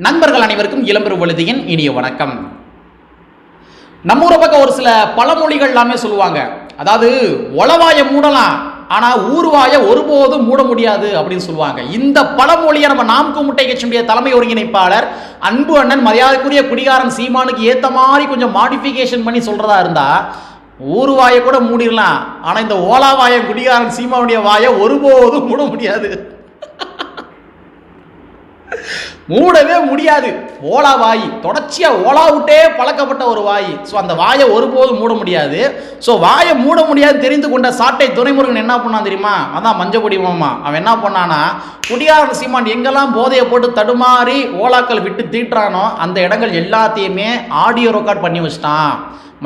நண்பர்கள் அனைவருக்கும் இளம்பெரு வழுதியின் இனிய வணக்கம். நம்ம ஊரை பக்கம் ஒரு சில பழமொழிகள் எல்லாமே சொல்லுவாங்க. அதாவது உளவாயை மூடலாம், ஆனா ஊர்வாயை ஒருபோதும் மூட முடியாது அப்படின்னு சொல்லுவாங்க. இந்த பழமொழியை நம்ம நாம் கூமுட்டை கட்சியுடைய தலைமை ஒருங்கிணைப்பாளர் அன்பு அண்ணன் மரியாதைக்குரிய குடிகாரன் சீமானுக்கு ஏத்த மாதிரி கொஞ்சம் மாடிஃபிகேஷன் பண்ணி சொல்றதா இருந்தா ஊர்வாயை கூட மூடிடலாம், ஆனா இந்த ஓலாவாயை குடிகாரன் சீமானுடைய வாயை ஒருபோதும் மூட முடியாது. மூடவே முடியாது. ஓலா வாய் தொடர்ச்சியா ஓலா விட்டே பழக்கப்பட்ட ஒரு வாய். ஸோ அந்த வாயை ஒருபோதும் மூட முடியாது. ஸோ வாயை மூட முடியாது தெரிந்து கொண்ட சாட்டை துரைமுருகன் என்ன பண்ணான் தெரியுமா? அதான் மஞ்சப்பொடி மாமா. அவன் என்ன பண்ணானா, குடியாரன் சீமான் எங்கெல்லாம் போதையை போட்டு தடுமாறி ஓலாக்கள் விட்டு தீட்டுறானோ அந்த இடங்கள் எல்லாத்தையுமே ஆடியோ ரெக்கார்ட் பண்ணி வச்சிட்டான்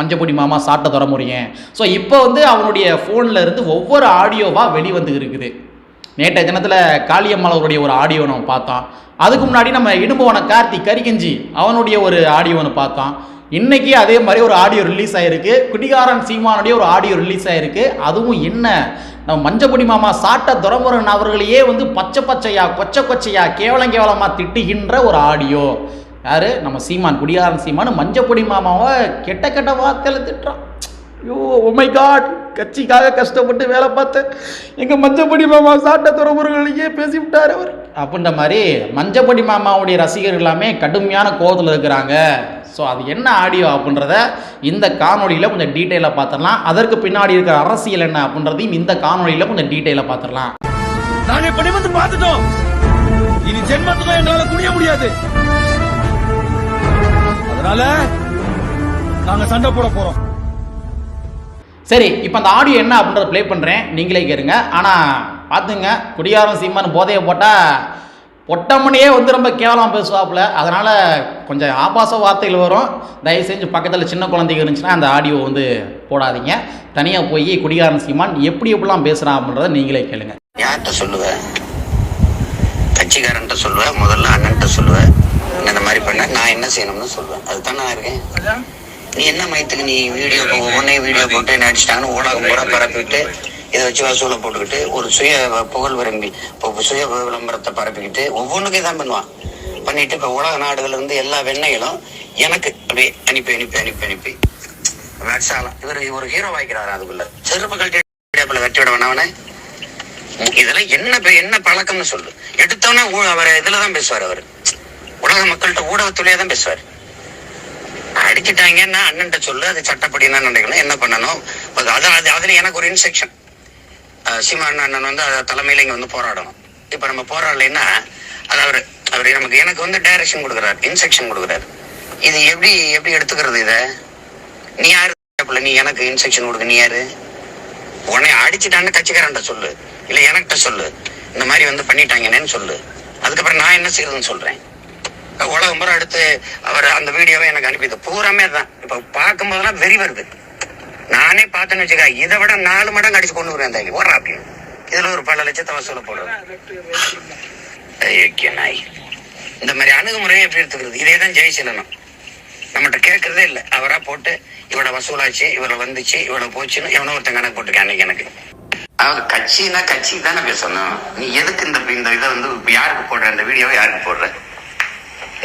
மஞ்சப்பொடி மாமா சாட்டை துரைமுருகன். ஸோ இப்போ அவனுடைய ஃபோனில் இருந்து ஒவ்வொரு ஆடியோவாக வெளிவந்து இருக்குது. நேற்றைய தினத்தில் காளியம்மாளருடைய ஒரு ஆடியோ நம்ம பார்த்தோம். அதுக்கு முன்னாடி நம்ம இடும்பவன கார்த்தி கரிகஞ்சி அவனுடைய ஒரு ஆடியோ ஒன்று பார்த்தோம். இன்னைக்கு அதே மாதிரி ஒரு ஆடியோ ரிலீஸ் ஆகிருக்கு. குடிகாரன் சீமானுடைய ஒரு ஆடியோ ரிலீஸ் ஆகிருக்கு. அதுவும் என்ன, நம்ம மஞ்சப்பொடி மாமா சாட்ட துரைமுருகன் அவர்களையே பச்சை பச்சையா கொச்சை கொச்சையா கேவலமாக திட்டுகின்ற ஒரு ஆடியோ. யாரு? நம்ம சீமான், குடிகாரன் சீமான் மஞ்சப்பொடி மாமாவை கெட்ட கெட்ட வார்த்தையில் திட்டுறான். ஐயோ ஓ மை காட், கட்சிக்காக கஷ்டப்பட்டு வேலை பார்த்தேன், எங்கள் மஞ்சப்பொடி மாமா சாட்ட துரைமுருகனையே பேசிவிட்டார் அவர் அப்படின்ற மாதிரி மஞ்சப்பொடி மாமாவுடைய ரசிகர்கள் எல்லாமே கடுமையான கோபத்தில் இருக்கிறாங்க. ஸோ அது என்ன ஆடியோ அப்படின்றத இந்த காணொலியில் கொஞ்சம் டீட்டெயிலாக பார்த்துடலாம். அதற்கு பின்னாடி இருக்கிற அரசியல் என்ன அப்படின்றதையும் இந்த காணொலியில் கொஞ்சம் டீட்டெயிலாக பார்த்துடலாம். நாங்க இப்படி பார்த்துட்டோம், இனி ஜென்மத்துக்கும் எங்களால குடிய முடியாது, அதனால நாங்க சண்டை போட போறோம். சரி, இப்போ அந்த ஆடியோ என்ன அப்படின்றத ப்ளே பண்ணுறேன், நீங்களே கேளுங்க. ஆனால் பார்த்துங்க, குடியாரன் சீமான் போதையை போட்டால் பொட்டம்மனையே ரொம்ப கேவலமாக பேசுவாப்புல. அதனால் கொஞ்சம் ஆபாச வார்த்தைகள் வரும். தயவு செஞ்சு பக்கத்தில் சின்ன குழந்தைங்க இருந்துச்சுன்னா அந்த ஆடியோ போடாதீங்க. தனியாக போய் குடியாரன் சீமான் எப்படி எப்படிலாம் பேசுகிறான் அப்படின்றத நீங்களே கேளுங்க. யார்கிட்ட சொல்லுவேன்? கட்சிக்காரன்ட்ட சொல்லுவேன், முதல்ல அண்ணன்ட்ட சொல்லுவேன். இந்த மாதிரி பண்ண நான் என்ன செய்யணும்னு சொல்லுவேன். அதுதான் நான் இருக்கேன். நீ என்ன மயத்துக்கு நீ வீடியோ ஒவ்வொன்னே வீடியோ போட்டு நடிச்சிட்டாங்கன்னு ஊடகம் கூட பரப்பிட்டு இதை வச்சு வசூலை போட்டுக்கிட்டு ஒரு சுய புகழ் விரும்பி சுய விளம்பரத்தை பரப்பிக்கிட்டு ஒவ்வொன்றுக்கும் தான் பண்ணுவான். பண்ணிட்டு இப்போ உலக நாடுகள் எல்லா வெண்ணைகளும் எனக்கு அப்படியே அனுப்பி அனுப்பி அனுப்பி அனுப்பி வேட்சாலாம். இவர் ஒரு ஹீரோ வாய்க்கிறாரு. அதுக்குள்ள செருப்பு கல்ட்டி வெட்டி விட வேணாவனே. இதெல்லாம் என்ன பழக்கம்னு சொல்லு. எடுத்தோன்னே அவர் இதுலதான் பேசுவார். அவர் உலக மக்கள்கிட்ட ஊடகத்துலேயே தான் பேசுவார். அடிச்சுட்டாங்கன்னா அண்ணன்ட்ட சொல்லு, அது சட்டப்படி என்ன நினைக்கணும், என்ன பண்ணணும். அதுல எனக்கு ஒரு இன்ஸ்ட்ரக்ஷன். சீமான் அண்ணன் தலைமையில இங்க போராடணும். இப்ப நம்ம போராடலைன்னா அது அவரு எனக்கு டைரக்ஷன் கொடுக்குறாரு, இன்ஸ்ட்ரக்ஷன் கொடுக்குறாரு. இது எப்படி எடுத்துக்கிறது? இத நீ யாரு? நீ எனக்கு இன்ஸ்ட்ரக்ஷன் கொடுக்க நீ யாரு? உடனே அடிச்சுட்டான்னு கட்சிக்காரன்ட்ட சொல்லு, இல்ல எனக்கிட்ட சொல்லு, இந்த மாதிரி பண்ணிட்டாங்கன்னு சொல்லு. அதுக்கப்புறம் நான் என்ன செய்யறதுன்னு சொல்றேன். உலகம் பூரா அடுத்து அவர் அந்த வீடியோவை எனக்கு அனுப்பிது. பூராமே தான் இப்ப பார்க்கும் போதெல்லாம் வெறி வருது. நானே பார்த்தேன்னு வச்சுக்க, இதை விட 4 மடங்கு அடிச்சு கொண்டு வருவேன் ஓடுறா அப்படின்னு. இதுல ஒரு பல லட்சத்தை வசூல போடுறது. நாய் இந்த மாதிரி அணுகுமுறையை எப்படி எடுத்துக்கிறது? இதேதான் ஜெயசீலனும் நம்மகிட்ட கேட்கறதே இல்லை. அவரா போட்டு இவ்வளவு வசூலாச்சு, இவ்வளவு வந்துச்சு, இவ்வளவு போச்சுன்னு எவனோ ஒருத்தன் கணக்கு போட்டுருக்கேன் அன்னைக்கு. எனக்கு அதாவது கட்சினா கட்சி தானே பேசணும். நீ எதுக்கு இந்த இதை யாருக்கு போடுற, இந்த வீடியோவை யாருக்கு போடுற?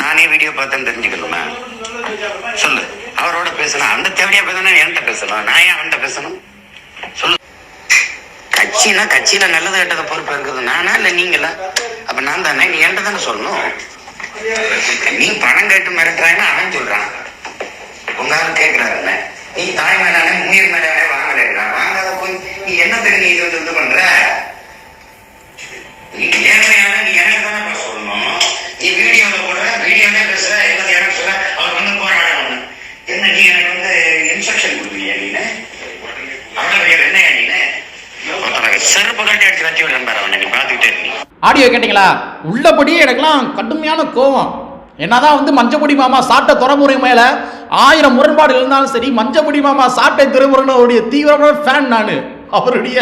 நானே வீடியோ பார்த்தேன்னு தெரிஞ்சுக்கணுமா? சொல்லு. அவரோட பேசணும், அந்த தேவையா பேசணும், என்கிட்ட பேசணும். நான் ஏன் அவன்கிட்ட பேசணும்? சொல்லு. கட்சினா கட்சியில நல்லது கெட்டதை பொறுப்பு இருக்குது நானா இல்ல நீங்களா? அப்ப நான் தானே, நீ என்கிட்ட தானே சொல்லணும். நீ பணம் கேட்டு மிரட்டுறாங்கன்னா அவன் சொல்றான், உங்க ஆள் கேட்கிறாரு, நீ தாய் மேலானே முயர் மேலானே வாங்கலாம். வாங்காத போய் நீ என்ன தெரியும் நீ இது பண்ற? நீ நேர்மையான நீ எனக்கு தானே சொல்லணும். நீ வீடியோல போடுற, வீடியோலே பேசுற, எல்லாத்தையும் எனக்கு சொல்ற, அவர் போராடணும். என்ன நீ எனக்கு இன்ஸ்ட்ரக்ஷன் கொடுக்குறியா? நீனு அவ்வளவு என்னையா நீனு செருப்பு கட்டி அடிச்சு வச்சு விடுறாரு அவனை. நீ பாத்துக்கிட்டே இருக்கீங்க. ஆடியோ கேட்டீங்களா? உள்ளபடியே எனக்குலாம் கடுமையான கோபம். என்னதான் மஞ்சப்பொடி மாமா சாட்ட துரைமுருகன் மேல 1000 முரண்பாடு இருந்தாலும் சரி, மஞ்சப்பொடி மாமா சாட்டை துரைமுருகனுடைய தீவிரமான ஃபேன் நான். அவருடைய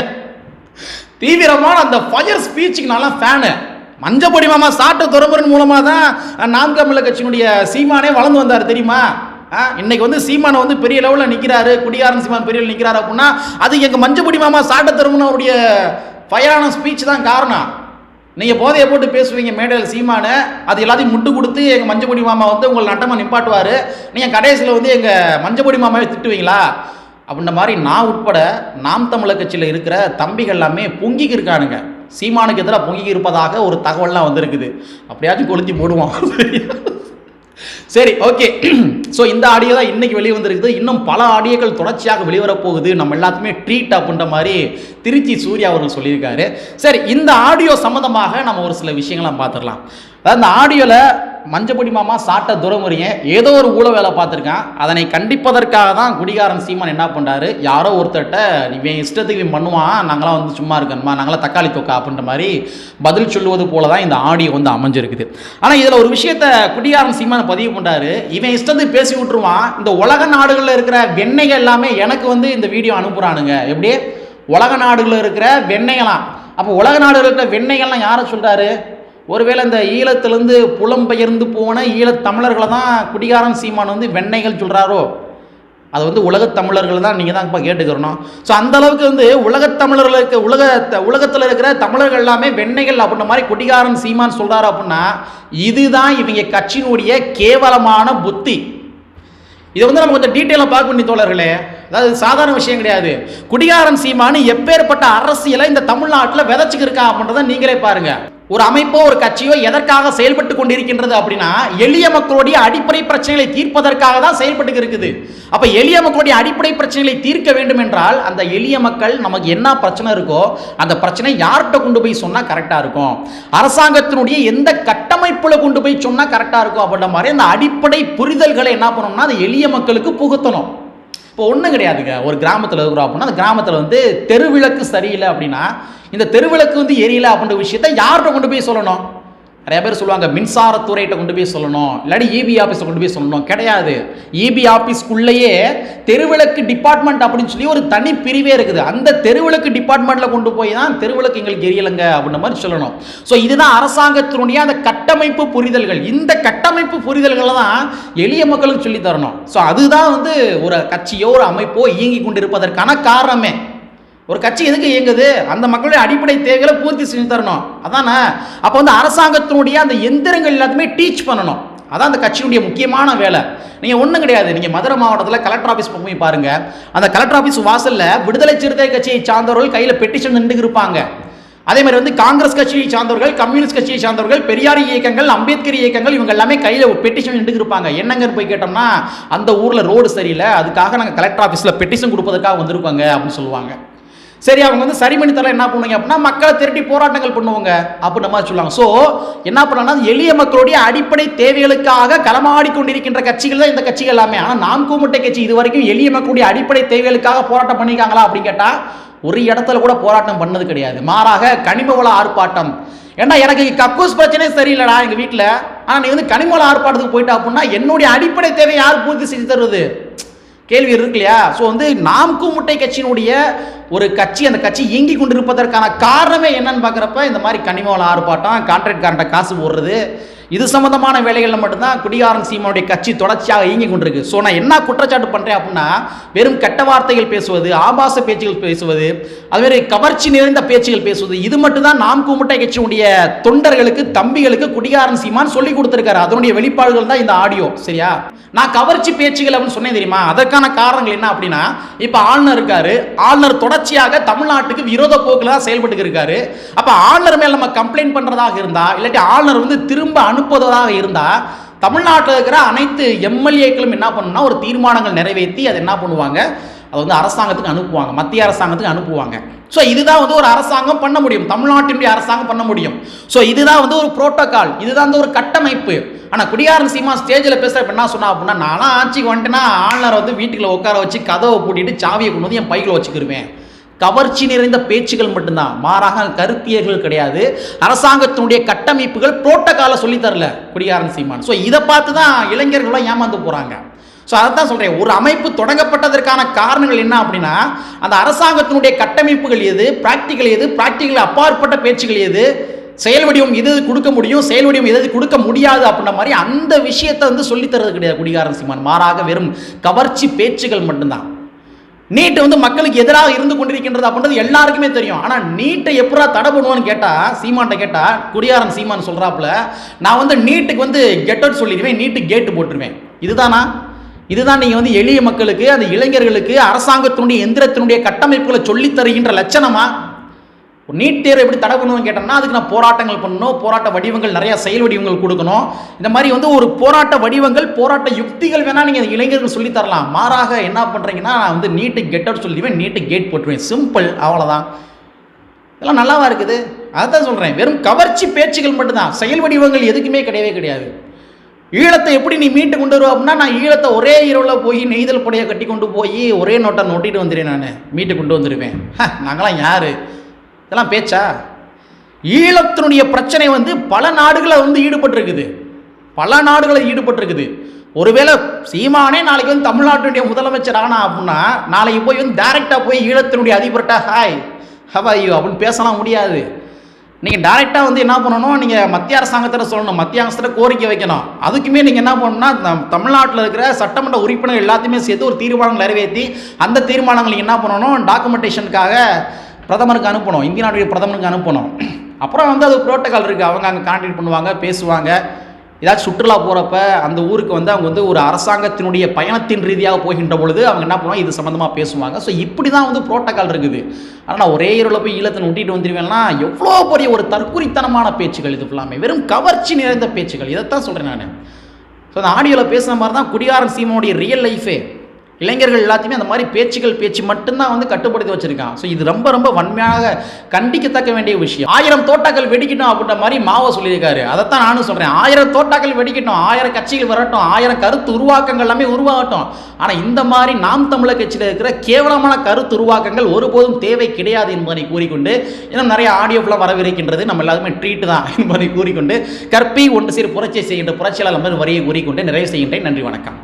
தீவிரமான அந்த ஃபயர் ஸ்பீச்சுக்கு நல்லா ஃபேனு. மஞ்சப்பொடி மாமா சாட்ட துரைமுருகன் மூலமாக தான் நாம் தமிழர் கட்சியினுடைய சீமானே வளர்ந்து வந்தார் தெரியுமா? இன்னைக்கு சீமானை பெரிய லெவலில் நிற்கிறாரு, குடியாரன் சீமான் பெரிய நிற்கிறாரு அப்படின்னா அது எங்கள் மஞ்சப்பொடி மாமா சாட்ட துரைமுருகன் அவருடைய ஃபயரான ஸ்பீச் தான் காரணம். நீங்கள் போதையை போட்டு பேசுவீங்க மேடையில் சீமானு, அது எல்லாத்தையும் முட்டு கொடுத்து எங்கள் மஞ்சப்பொடி மாமா வந்து உங்களை நட்டமாக நிப்பாட்டுவார், நீங்கள் கடைசியில் வந்து எங்கள் மஞ்சப்பொடி மாமாவை திட்டுவீங்களா அப்படின்ற மாதிரி நான் உட்பட நாம் தமிழர் கட்சியில் இருக்கிற தம்பிகள் எல்லாமே பொங்கிக்கு இருக்கானுங்க. சீமானுக்கு எதிராக பொங்கிக்கு இருப்பதாக ஒரு தகவல்லாம் வந்திருக்குது. அப்படியாச்சும் கொளுத்தி போடுவோம். சரி, ஓகே. ஸோ இந்த ஆடியோ தான் இன்னைக்கு வெளியே வந்திருக்குது. இன்னும் பல ஆடியோக்கள் தொடர்ச்சியாக வெளிவரப்போகுது. நம்ம எல்லாத்துமே ட்ரீட் அப்படின்ற மாதிரி திருச்சி சூர்யா அவர்கள் சொல்லியிருக்காரு. சரி, இந்த ஆடியோ சம்மந்தமாக நம்ம ஒரு சில விஷயங்களை பார்த்துடலாம். அதாவது இந்த ஆடியோவில் மஞ்சப்பொடி மாமா சாட்ட துரைமுருகன் ஏதோ ஒரு ஊழ வேலை பார்த்துருக்கான். அதனை கண்டிப்பதற்காக தான் குடிகாரன் சீமான் என்ன பண்ணுறாரு, யாரோ ஒருத்தர்கிட்ட இவன் இஷ்டத்துக்கு இவன் பண்ணுவான், நாங்களாம் வந்து சும்மா இருக்கணுமா, நாங்களாம் தக்காளி தொக்கா அப்படின்ற மாதிரி பதில் சொல்லுவது போல தான் இந்த ஆடியோ வந்து அமைஞ்சிருக்குது. ஆனால் இதில் ஒரு விஷயத்தை குடிகாரன் சீமான் பதிவு பண்ணுறாரு, இவன் இஷ்டத்துக்கு பேசி விட்டுருவான், இந்த உலக நாடுகளில் இருக்கிற வெண்ணெய்கள் எல்லாமே எனக்கு வந்து இந்த வீடியோ அனுப்புகிறானுங்க. எப்படி உலக நாடுகளில் இருக்கிற வெண்ணெய்களாம். அப்போ உலக நாடுகளில் இருக்கிற வெண்ணெய்கள்லாம் யாரை சொல்கிறாரு? ஒருவேளை இந்த ஈழத்திலிருந்து புலம்பெயர்ந்து போன ஈழத் தமிழர்களை தான் குடிகாரன் சீமான் வந்து வெண்ணெய்கள் சொல்கிறாரோ? அது வந்து உலகத் தமிழர்கள் தான் நீங்கள் தான் இப்போ கேட்டுக்கிறணும். ஸோ அந்தளவுக்கு வந்து உலகத்தமிழர்களுக்கு உலகத்தில் இருக்கிற தமிழர்கள் எல்லாமே வெண்ணெய்கள் அப்படின்ற மாதிரி குடிகாரன் சீமான் சொல்கிறாரு. அப்படின்னா இதுதான் இவங்க கட்சியினுடைய கேவலமான புத்தி. இதை வந்து நம்ம கொஞ்சம் டீட்டெயிலாக பார்க்க வேண்டிய தோழர்களே. அதாவது சாதாரண விஷயம் கிடையாது. குடிகாரன் சீமானு எப்பேற்பட்ட அரசியலை இந்த தமிழ்நாட்டில் விதைச்சிக்கிருக்கா அப்படின்றத நீங்களே பாருங்க. ஒரு அமைப்போ ஒரு கட்சியோ எதற்காக செயல்பட்டு கொண்டிருக்கின்றது அப்படின்னா எளிய மக்களுடைய அடிப்படை பிரச்சனைகளை தீர்ப்பதற்காக தான் செயல்பட்டு இருக்குது. அப்ப எளிய மக்களுடைய அடிப்படை பிரச்சனைகளை தீர்க்க வேண்டும் என்றால் அந்த எளிய மக்கள் நமக்கு என்ன பிரச்சனை இருக்கோ அந்த பிரச்சனை யார்கிட்ட கொண்டு போய் சொன்னா கரெக்டா இருக்கும், அரசாங்கத்தினுடைய எந்த கட்டமைப்புல கொண்டு போய் சொன்னா கரெக்டா இருக்கும் அப்படின்ற மாதிரி அந்த அடிப்படை புரிதல்களை என்ன பண்ணணும்னா அந்த எளிய மக்களுக்கு புகுத்தணும். இப்போ ஒன்றும் கிடையாதுங்க. ஒரு கிராமத்தில் இருக்கிறோம் அப்படின்னா அந்த கிராமத்தில் வந்து தெருவிளக்கு சரியில்லை அப்படின்னா இந்த தெருவிளக்கு வந்து எரியல அப்படின்ற விஷயத்தை யார்கிட்ட கொண்டு போய் சொல்லணும்? நிறைய பேர் சொல்லுவாங்க மின்சாரத்துறையிட்ட கொண்டு போய் சொல்லணும், இல்லாட்டி இபி ஆஃபீஸை கொண்டு போய் சொல்லணும். கிடையாது. இபி ஆஃபீஸ்க்குள்ளேயே தெருவிளக்கு டிபார்ட்மெண்ட் அப்படின்னு சொல்லி ஒரு தனி பிரிவே இருக்குது. அந்த தெருவிளக்கு டிபார்ட்மெண்ட்டில் கொண்டு போய் தான் தெருவிளக்கு எங்களுக்கு எரியலைங்க அப்படின்ற மாதிரி சொல்லணும். ஸோ இதுதான் அரசாங்கத்தினுடைய அந்த கட்டமைப்பு புரிதல்கள். இந்த கட்டமைப்பு புரிதல்களை தான் எளிய மக்களுக்கு சொல்லி தரணும். ஸோ அதுதான் வந்து ஒரு கட்சியோ ஒரு அமைப்போ இயங்கி கொண்டிருப்பதற்கான காரணமே. ஒரு கட்சி எதுக்கு இயங்குது? அந்த மக்களுடைய அடிப்படை தேவைகளை பூர்த்தி செஞ்சு தரணும். அதானே? அப்போ வந்து அரசாங்கத்தினுடைய அந்த எந்திரங்கள் எல்லாத்தையுமே டீச் பண்ணணும். அதான் அந்த கட்சியினுடைய முக்கியமான வேலை. நீங்கள் ஒன்றும் கிடையாது. நீங்கள் மதுரை மாவட்டத்தில் கலெக்டர் ஆஃபீஸ் போய் பாருங்க. அந்த கலெக்டர் ஆஃபீஸ் வாசலில் விடுதலை சிறுத்தை கட்சியை சார்ந்தவர்கள் கையில் பெட்டிஷன் நின்று இருப்பாங்க. அதே மாதிரி வந்து காங்கிரஸ் கட்சியை சார்ந்தவர்கள், கம்யூனிஸ்ட் கட்சியை சார்ந்தவர்கள், பெரியார் இயக்கங்கள், அம்பேத்கர் இயக்கங்கள் இவங்க எல்லாமே கையில் பெட்டிஷன் நின்று இருப்பாங்க. என்னங்கன்னு போய் கேட்டோம்னா அந்த ஊரில் ரோடு சரியில்லை, அதுக்காக நாங்கள் கலெக்டர் ஆஃபீஸில் பெட்டிஷன் கொடுப்பதற்காக வந்திருப்பாங்க அப்படின்னு சொல்லுவாங்க. சரி, அவங்க வந்து சரி பண்ணி தரல என்ன பண்ணுவாங்க அப்படின்னா மக்களை திரட்டி போராட்டங்கள் பண்ணுவாங்க அப்படின்ற மாதிரி சொல்லுவாங்க. ஸோ என்ன பண்ணலாம், எளிய மக்களுடைய அடிப்படை தேவைகளுக்காக களமாடி கொண்டிருக்கின்ற கட்சிகள் தான் இந்த கட்சிகள் எல்லாமே. ஆனால் நாம் கூமுட்டை கட்சி இது வரைக்கும் எளிய மக்களுடைய அடிப்படை தேவைகளுக்காக போராட்டம் பண்ணியிருக்காங்களா அப்படின்னு கேட்டால் ஒரு இடத்துல கூட போராட்டம் பண்ணது கிடையாது. மாறாக கனிம வள ஆர்ப்பாட்டம். ஏன்னா எனக்கு கக்கூஸ் பிரச்சனையே சரியில்லடா எங்கள் வீட்டில், ஆனால் நீ வந்து கனிம வள ஆர்ப்பாட்டத்துக்கு போயிட்டா அப்படின்னா என்னுடைய அடிப்படை தேவையை யார் பூர்த்தி செஞ்சு தருவது? கேள்வி இருக்கு இல்லையா? ஸோ வந்து நாம் கூமுட்டை கட்சியினுடைய ஒரு கட்சி, அந்த கட்சி இயங்கி கொண்டிருப்பதற்கான காரணமே என்னன்னு பார்க்குறப்ப இந்த மாதிரி கனிம வள ஆர்ப்பாட்டம், கான்ட்ராக்ட்காரன்ட்ட காசு போடுறது, இது சம்பந்தமான வேலைகளில் மட்டும்தான் குடிகாரன் சீமானுடைய கட்சி தொடர்ச்சியாக இயங்கி கொண்டிருக்கு. ஸோ நான் என்ன குற்றச்சாட்டு பண்ணுறேன் அப்படின்னா வெறும் கெட்ட வார்த்தைகள் பேசுவது, ஆபாச பேச்சுகள் பேசுவது, அதுமாதிரி கவர்ச்சி நிறைந்த பேச்சுகள் பேசுவது, இது மட்டும்தான் நாம் கூமுட்டை கட்சியுடைய தொண்டர்களுக்கு, தம்பிகளுக்கு குடிகாரன் சீமான் சொல்லி கொடுத்துருக்காரு. அதனுடைய வெளிப்பாடுகள் தான் இந்த ஆடியோ. சரியா? நான் கவர்ச்சி பேச்சுகள் அப்படின்னு சொன்னேன் தெரியுமா? அதற்கான காரணங்கள் என்ன அப்படின்னா இப்போ ஆளுநர் இருக்காரு, ஆளுநர் தொடர்ச்சியாக தமிழ்நாட்டுக்கு விரோத போக்கில் தான் செயல்பட்டு இருக்காரு. அப்போ ஆளுநர் மேல் நம்ம கம்ப்ளைண்ட் பண்ணுறதாக இருந்தா, இல்லாட்டி ஆளுநர் வந்து திரும்ப அனுப்புவதாக இருந்தா தமிழ்நாட்டில் இருக்கிற அனைத்து எம்எல்ஏக்களும் என்ன பண்ணணும்னா ஒரு தீர்மானங்கள் நிறைவேற்றி அதை என்ன பண்ணுவாங்க, அதை வந்து அரசாங்கத்துக்கு அனுப்புவாங்க, மத்திய அரசாங்கத்துக்கு அனுப்புவாங்க. ஸோ இதுதான் வந்து ஒரு அரசாங்கம் பண்ண முடியும், தமிழ்நாட்டினுடைய அரசாங்கம் பண்ண முடியும். ஸோ இதுதான் வந்து ஒரு புரோட்டோகால், இதுதான் வந்து ஒரு கட்டமைப்பு. ஆனால் குடிகாரன் சீமா ஸ்டேஜில் பேசுகிறப்ப என்ன சொன்னா அப்படின்னா நானும் ஆட்சிக்கு வந்துட்டேன்னா ஆளுநரை வந்து வீட்டுக்குள்ள உட்கார வச்சு கதவை பூட்டிட்டு சாவியை கொண்டு வந்து என் பைக்கில் வச்சுக்கிருவேன். கவர்ச்சி நிறைந்த பேச்சுகள் மட்டும்தான், மாறாக கருத்தியர்கள் கிடையாது. அரசாங்கத்தினுடைய கட்டமைப்புகள் புரோட்டோகாலை சொல்லித்தரல குடிகாரன் சீமான். ஸோ இதை பார்த்து தான் இளைஞர்களும் ஏமாந்து போகிறாங்க. ஸோ அதை தான் சொல்கிறேன், ஒரு அமைப்பு தொடங்கப்பட்டதற்கான காரணங்கள் என்ன அப்படின்னா அந்த அரசாங்கத்தினுடைய கட்டமைப்புகள் எது, பிராக்டிக்கல் எது, பிராக்டிக்கல் அப்பாற்பட்ட பேச்சுகள் எது, செயல் வடிவம் எது கொடுக்க முடியும், செயல் வடிவம் எது கொடுக்க முடியாது அப்படின்ற மாதிரி அந்த விஷயத்தை வந்து சொல்லித்தரது கிடையாது குடிகாரன் சீமான். மாறாக வெறும் கவர்ச்சி பேச்சுகள் மட்டும்தான். நீட் வந்து மக்களுக்கு எதிராக இருந்து கொண்டிருக்கின்றது அப்படின்றது எல்லாருக்குமே தெரியும். ஆனால் நீட்டை எப்படா தடை பண்ணுவான்னு கேட்டால், சீமான்ட்ட கேட்டால், குடியாரன் சீமான் சொல்கிறாப்புல, நான் வந்து நீட்டுக்கு வந்து கெட் அவுட் சொல்லிடுவேன், நீட்டுக்கு கேட்டு போட்டுருவேன். இதுதானா? இதுதான் நீங்கள் வந்து எளிய மக்களுக்கு, அந்த இளைஞர்களுக்கு அரசாங்கத்தினுடைய எந்திரத்தினுடைய கட்டமைப்புகளை சொல்லித் தருகின்ற லட்சணமா? நீட் தேர்வை எப்படி தடை பண்ணுவோன்னு கேட்டோம்னா, அதுக்கு நான் போராட்டங்கள் பண்ணணும், போராட்ட வடிவங்கள் நிறையா செயல் வடிவங்கள் கொடுக்கணும். இந்த மாதிரி வந்து ஒரு போராட்ட வடிவங்கள், போராட்ட யுக்திகள் வேணால் நீங்கள் இளைஞர்கள் சொல்லித் தரலாம். மாறாக என்ன பண்ணுறீங்கன்னா, நான் வந்து நீட்டுக்கு கெட் அவுட் சொல்லிடுவேன், நீட்டுக்கு கேட் போட்டுருவேன், சிம்பிள், அவ்வளோதான். இதெல்லாம் நல்லாவா இருக்குது? அதுதான் சொல்கிறேன், வெறும் கவர்ச்சி பேச்சுகள் மட்டும்தான், செயல் வடிவங்கள் எதுக்குமே கிடையவே கிடையாது. ஈழத்தை எப்படி நீ மீட்டு கொண்டு வருவா அப்படின்னா, நான் ஈழத்தை ஒரே இரவில் போய் நெய்தல் படையை கட்டி கொண்டு போய் ஒரே நோட்டை நோட்டிட்டு வந்துடுவேன், நான் மீட்டு கொண்டு வந்துடுவேன். நாங்களாம் யார்? இதெல்லாம் பேச்சா? ஈழத்தினுடைய பிரச்சனை வந்து பல நாடுகளை வந்து ஈடுபட்டிருக்குது, பல நாடுகளை ஈடுபட்டிருக்குது. ஒருவேளை சீமானே நாளைக்கு வந்து தமிழ்நாட்டினுடைய முதலமைச்சர் ஆனா அப்படின்னா, நாளைக்கு போய் வந்து டைரெக்டாக போய் ஈழத்தினுடைய அதிபர்கிட்ட ஹாய் ஹவ் ஆர் யூ அப்படின்னு பேசலாம் முடியாது. நீங்கள் டைரெக்டாக வந்து என்ன பண்ணணும், நீங்கள் மத்திய அரசாங்கத்தில் சொல்லணும், மத்திய அரசாங்கத்தில் கோரிக்கை வைக்கணும். அதுக்குமே நீங்கள் என்ன பண்ணணும்னா, தமிழ்நாட்டில் இருக்கிற சட்டமன்ற உறுப்பினர் எல்லாத்தையுமே சேர்த்து ஒரு தீர்மானங்கள் நிறைவேற்றி, அந்த தீர்மானங்கள் என்ன பண்ணணும், டாக்குமெண்டேஷனுக்காக பிரதமருக்கு அனுப்பணும், இந்திய நாட்டுடைய பிரதமருக்கு அனுப்பணும். அப்புறம் வந்து அது புரோட்டோகால் இருக்குது, அவங்க அங்கே கான்டாக்ட் பண்ணுவாங்க, பேசுவாங்க. ஏதாச்சும் சுற்றுலா போகிறப்ப அந்த ஊருக்கு வந்து அவங்க வந்து ஒரு அரசாங்கத்தினுடைய பயணத்தின் ரீதியாக போகின்ற பொழுது அவங்க என்ன பண்ணுவாங்க, இது சம்மந்தமாக பேசுவாங்க. ஸோ இப்படி தான் வந்து புரோட்டோகால் இருக்குது. ஆனால் நான் ஒரே இரவில் போய் ஈழத்தை ஒட்டிட்டு வந்துடுவேன்னா எவ்வளோ பெரிய ஒரு தற்குறித்தனமான பேச்சுகள், இது ஃபுல்லாமே வெறும் கவர்ச்சி நிறைந்த பேச்சுகள். இதைத்தான் சொல்கிறேன் நான். ஸோ அந்த ஆடியோவில் பேசுகிற மாதிரி தான் குடியாரன் சீமானுடைய ரியல் லைஃபே. இளைஞர்கள் எல்லாத்தையுமே அந்த மாதிரி பேச்சு மட்டும்தான் வந்து கட்டுப்படுத்தி வச்சிருக்கான். ஸோ இது ரொம்ப ரொம்ப வன்மையாக கண்டிக்கத்தக்க வேண்டிய விஷயம். 1000 தோட்டாக்கள் வெடிக்கட்டும் அப்படின்ற மாதிரி மாவோ சொல்லியிருக்காரு. அதைத்தான் நானும் சொல்கிறேன், 1000 தோட்டாக்கள் வெடிக்கட்டும், 1000 கட்சிகள் வரட்டும், 1000 கருத்து உருவாக்கங்கள் எல்லாமே உருவாகட்டும். ஆனால் இந்த மாதிரி நாம் தமிழர் கட்சியில் இருக்கிற கேவலமான கருத்து உருவாக்கங்கள் ஒருபோதும் தேவை கிடையாது என்பதை கூறிக்கொண்டு, இன்னும் நிறைய ஆடியோஃபுல்லாக வரவிருக்கின்றது, நம்ம எல்லாருமே ட்ரீட் தான் என்பதை கூறிக்கொண்டு, கற்பி ஒன்று சீர் புரட்சி செய்கின்ற புரட்சியாளர் வரியை கூறிக்கொண்டு நிறைவு செய்கின்றேன். நன்றி, வணக்கம்.